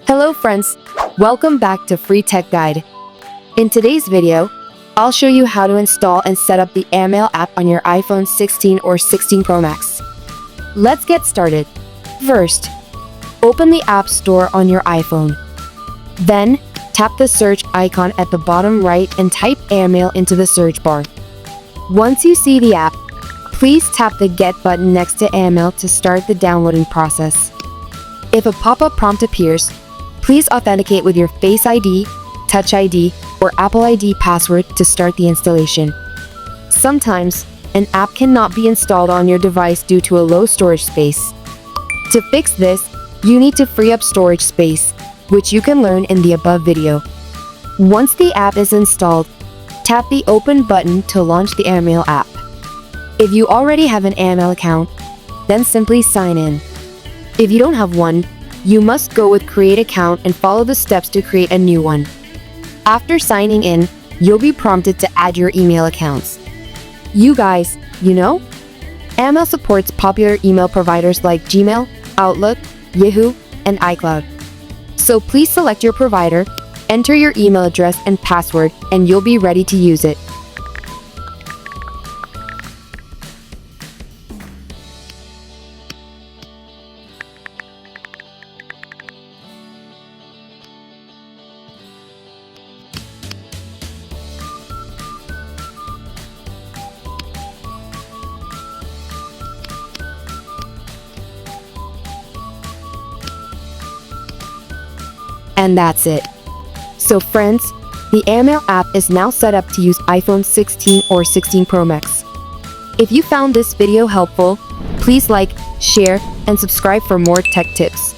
Hello friends, welcome back to Free Tech Guide. In today's video, I'll show you how to install and set up the Airmail app on your iPhone 16 or 16 Pro Max. Let's get started. First, open the App Store on your iPhone. Then, tap the search icon at the bottom right and type Airmail into the search bar. Once you see the app, please tap the Get button next to Airmail to start the downloading process. If a pop-up prompt appears, please authenticate with your Face ID, Touch ID, or Apple ID password to start the installation. Sometimes, an app cannot be installed on your device due to a low storage space. To fix this, you need to free up storage space, which you can learn in the above video. Once the app is installed, tap the Open button to launch the Airmail app. If you already have an Airmail account, then simply sign in. If you don't have one, you must go with Create Account and follow the steps to create a new one. After signing in, you'll be prompted to add your email accounts. You guys, Airmail supports popular email providers like Gmail, Outlook, Yahoo, and iCloud. So please select your provider, enter your email address and password, and you'll be ready to use it. And that's it. So friends, the Airmail app is now set up to use iPhone 16 or 16 Pro Max. If you found this video helpful, please like, share, and subscribe for more tech tips.